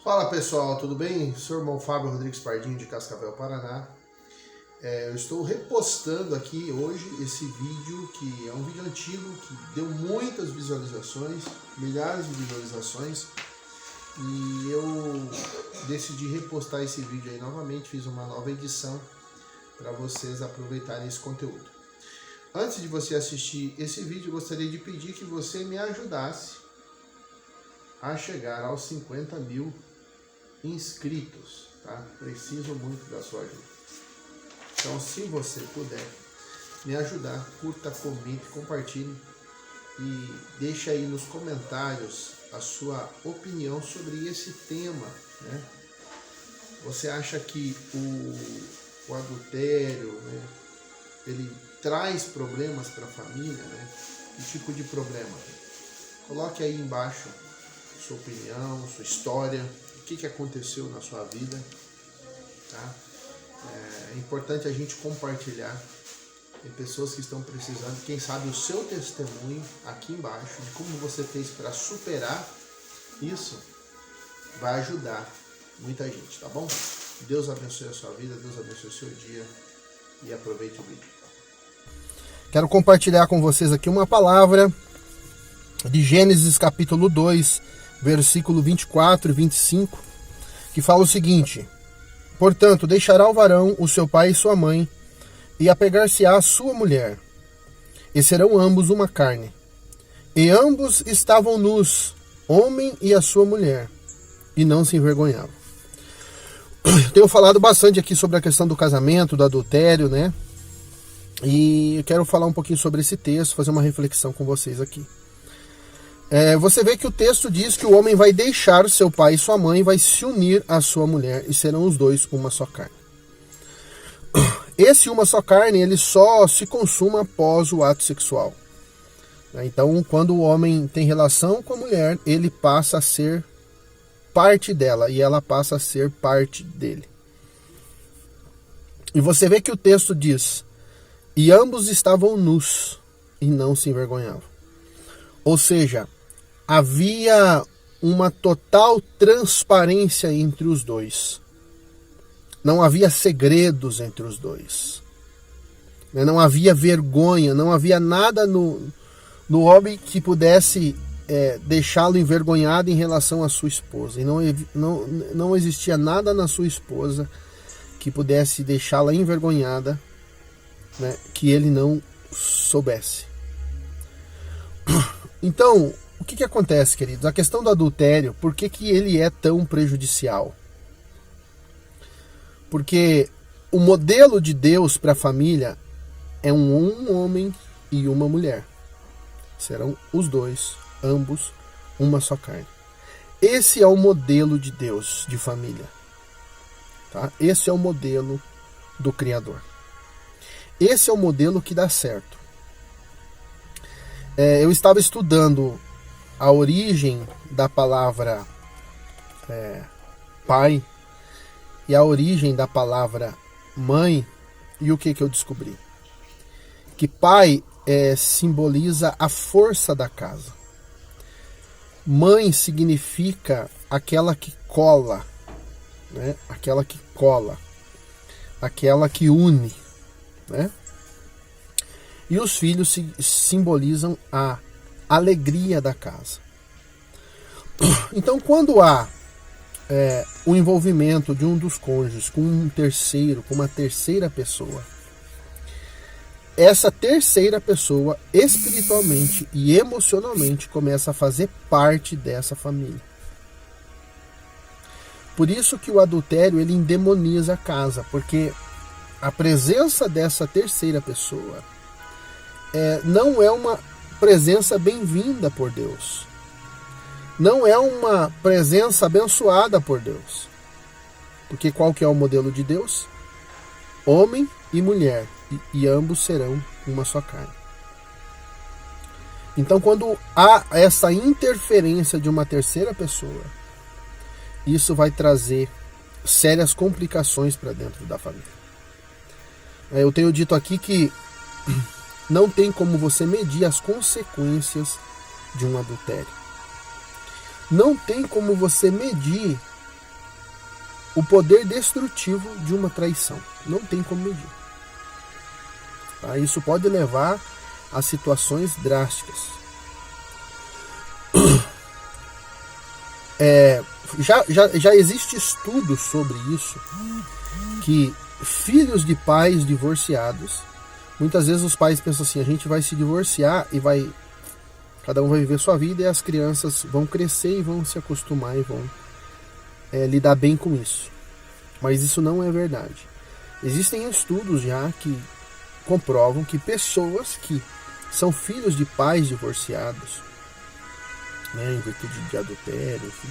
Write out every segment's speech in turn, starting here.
Fala pessoal, tudo bem? Sou o irmão Fábio Rodrigues Pardinho de Cascavel, Paraná. Eu estou repostando aqui hoje esse vídeo, que é um vídeo antigo, que deu muitas visualizações, milhares de visualizações. E eu decidi repostar esse vídeo aí novamente, fiz uma nova edição para vocês aproveitarem esse conteúdo. Antes de você assistir esse vídeo, eu gostaria de pedir que você me ajudasse a chegar aos 50 mil inscritos, tá? Preciso muito da sua ajuda. Então, se você puder me ajudar, curta, comente, compartilhe e deixe aí nos comentários a sua opinião sobre esse tema, né? Você acha que o adultério, né, ele traz problemas para a família, né? Que tipo de problema? Coloque aí embaixo sua opinião, sua história, o que aconteceu na sua vida, tá? É importante a gente compartilhar. Tem pessoas que estão precisando, quem sabe o seu testemunho aqui embaixo, de como você fez para superar isso, vai ajudar muita gente, tá bom? Deus abençoe a sua vida, Deus abençoe o seu dia e aproveite o vídeo. Quero compartilhar com vocês aqui uma palavra de Gênesis capítulo 2, versículo 24 e 25, que fala o seguinte: portanto, deixará o varão o seu pai e sua mãe, e apegar-se-á à sua mulher, e serão ambos uma carne. E ambos estavam nus, homem e a sua mulher, e não se envergonhavam. Tenho falado bastante aqui sobre a questão do casamento, do adultério, né? E eu quero falar um pouquinho sobre esse texto, fazer uma reflexão com vocês aqui. Você vê que o texto diz que o homem vai deixar seu pai e sua mãe, vai se unir à sua mulher, e serão os dois uma só carne. Esse uma só carne, ele só se consuma após o ato sexual. Então, quando o homem tem relação com a mulher, ele passa a ser parte dela, e ela passa a ser parte dele. E você vê que o texto diz: e ambos estavam nus, e não se envergonhavam. Ou seja, havia uma total transparência entre os dois. Não havia segredos entre os dois. Não havia vergonha, não havia nada no homem que pudesse deixá-lo envergonhado em relação à sua esposa. E não existia nada na sua esposa que pudesse deixá-la envergonhada, né, que ele não soubesse. Então, o que acontece, queridos? A questão do adultério, por que ele é tão prejudicial? Porque o modelo de Deus para a família é um homem e uma mulher. Serão os dois, ambos, uma só carne. Esse é o modelo de Deus de família. Tá? Esse é o modelo do Criador. Esse é o modelo que dá certo. Eu estava estudando a origem da palavra pai e a origem da palavra mãe, e o que eu descobri? Que pai simboliza a força da casa. Mãe significa aquela que cola, né? Aquela que cola, aquela que une, né? E os filhos simbolizam a alegria da casa. Então, quando há o envolvimento de um dos cônjuges com um terceiro, com uma terceira pessoa, essa terceira pessoa, espiritualmente e emocionalmente, começa a fazer parte dessa família. Por isso que o adultério, ele endemoniza a casa, porque a presença dessa terceira pessoa não é uma presença bem-vinda por Deus. Não é uma presença abençoada por Deus. Porque qual que é o modelo de Deus? Homem e mulher, e ambos serão uma só carne. Então, quando há essa interferência de uma terceira pessoa, isso vai trazer sérias complicações para dentro da família. Eu tenho dito aqui que não tem como você medir as consequências de um adultério. Não tem como você medir o poder destrutivo de uma traição. Não tem como medir. Tá? Isso pode levar a situações drásticas. Já existe estudo sobre isso, que filhos de pais divorciados, muitas vezes os pais pensam assim, a gente vai se divorciar e cada um vai viver sua vida, e as crianças vão crescer e vão se acostumar e vão lidar bem com isso. Mas isso não é verdade. Existem estudos já que comprovam que pessoas que são filhos de pais divorciados, né, em virtude de adultério, enfim,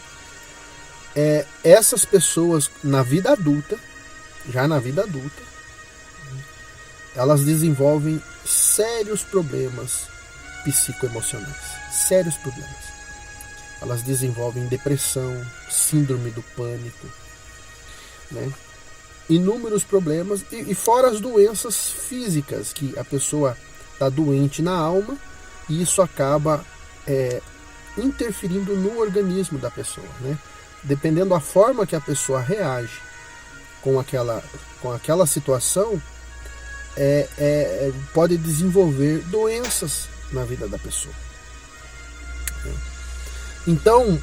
essas pessoas na vida adulta, elas desenvolvem sérios problemas psicoemocionais, sérios problemas. Elas desenvolvem depressão, síndrome do pânico, né? Inúmeros problemas, e fora as doenças físicas, que a pessoa está doente na alma, e isso acaba interferindo no organismo da pessoa, né? Dependendo da forma que a pessoa reage com aquela situação, pode desenvolver doenças na vida da pessoa. Então,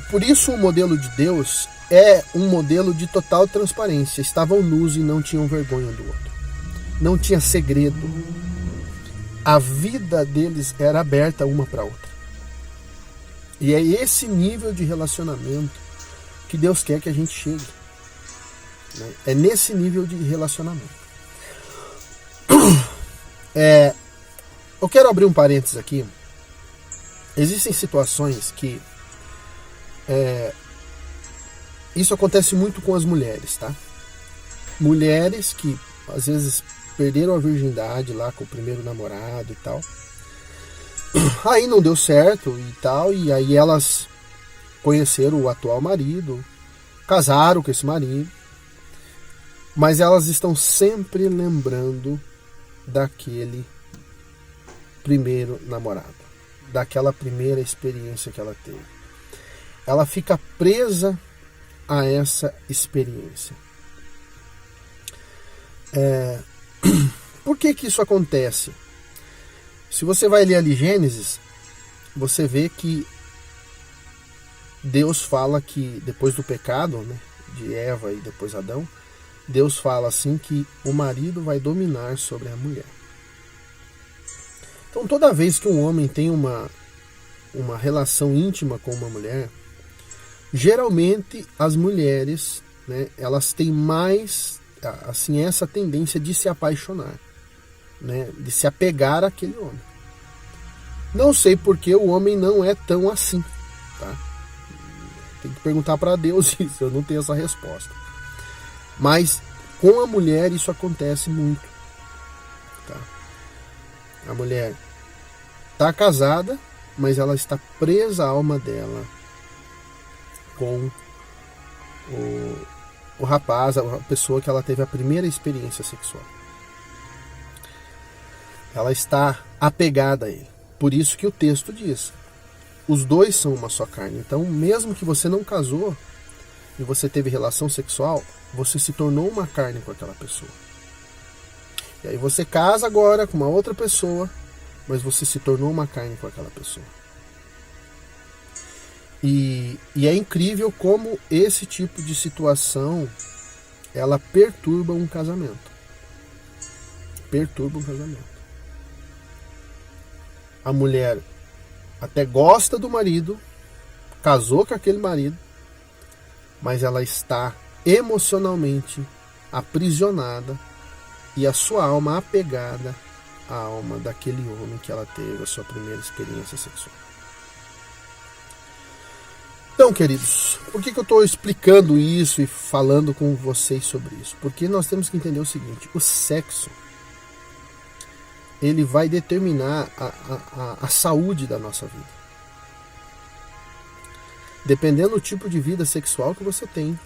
por isso o modelo de Deus é um modelo de total transparência. Estavam nus e não tinham vergonha do outro. Não tinha segredo. A vida deles era aberta uma para a outra. E é esse nível de relacionamento que Deus quer que a gente chegue. É nesse nível de relacionamento. Eu quero abrir um parênteses aqui. Existem situações que isso acontece muito com as mulheres, tá? Mulheres que às vezes perderam a virgindade lá com o primeiro namorado e tal. Aí não deu certo e tal, e aí elas conheceram o atual marido, casaram com esse marido, mas elas estão sempre lembrando daquele primeiro namorado, daquela primeira experiência que ela teve. Ela fica presa a essa experiência. Por que isso acontece? Se você vai ler ali Gênesis, você vê que Deus fala que depois do pecado, né, de Eva e depois Adão, Deus fala assim que o marido vai dominar sobre a mulher. Então toda vez que um homem tem uma relação íntima com uma mulher, geralmente as mulheres, né, elas têm mais assim, essa tendência de se apaixonar, né, de se apegar àquele homem. Não sei porque o homem não é tão assim, tá? Tem que perguntar para Deus isso, eu não tenho essa resposta. Mas com a mulher isso acontece muito, tá? A mulher está casada, mas ela está presa à alma dela com o rapaz, a pessoa que ela teve a primeira experiência sexual. Ela está apegada a ele. Por isso que o texto diz: os dois são uma só carne. Então, mesmo que você não casou e você teve relação sexual, você se tornou uma carne com aquela pessoa. E aí você casa agora com uma outra pessoa, mas você se tornou uma carne com aquela pessoa. E é incrível como esse tipo de situação ela perturba um casamento. Perturba um casamento. A mulher até gosta do marido, casou com aquele marido, mas ela está emocionalmente aprisionada e a sua alma apegada à alma daquele homem que ela teve a sua primeira experiência sexual. Então, queridos, por que eu estou explicando isso e falando com vocês sobre isso? Porque nós temos que entender o seguinte: o sexo, ele vai determinar a saúde da nossa vida. Dependendo do tipo de vida sexual que você tem,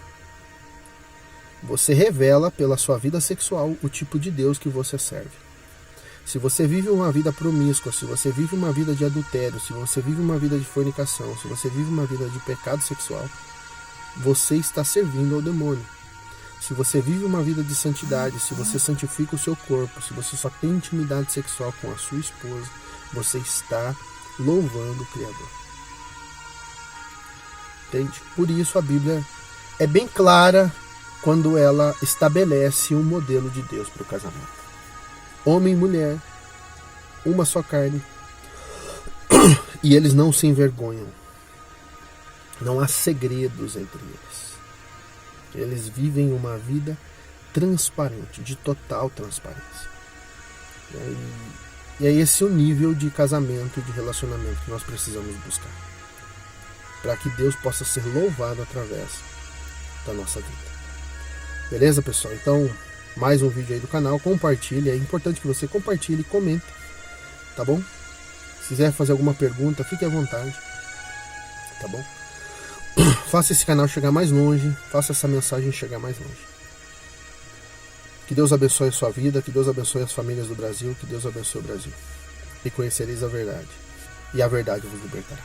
você revela pela sua vida sexual o tipo de Deus que você serve. Se você vive uma vida promíscua, se você vive uma vida de adultério, se você vive uma vida de fornicação, se você vive uma vida de pecado sexual, você está servindo ao demônio. Se você vive uma vida de santidade, se você santifica o seu corpo, se você só tem intimidade sexual com a sua esposa, você está louvando o Criador. Entende? Por isso a Bíblia é bem clara quando ela estabelece um modelo de Deus para o casamento. Homem e mulher, uma só carne, e eles não se envergonham. Não há segredos entre eles. Eles vivem uma vida transparente, de total transparência. E é esse o nível de casamento e de relacionamento que nós precisamos buscar, para que Deus possa ser louvado através da nossa vida. Beleza, pessoal? Então, mais um vídeo aí do canal. Compartilhe. É importante que você compartilhe e comente, tá bom? Se quiser fazer alguma pergunta, fique à vontade, tá bom? Faça esse canal chegar mais longe, faça essa mensagem chegar mais longe. Que Deus abençoe a sua vida, que Deus abençoe as famílias do Brasil, que Deus abençoe o Brasil. E conhecereis a verdade, e a verdade vos libertará.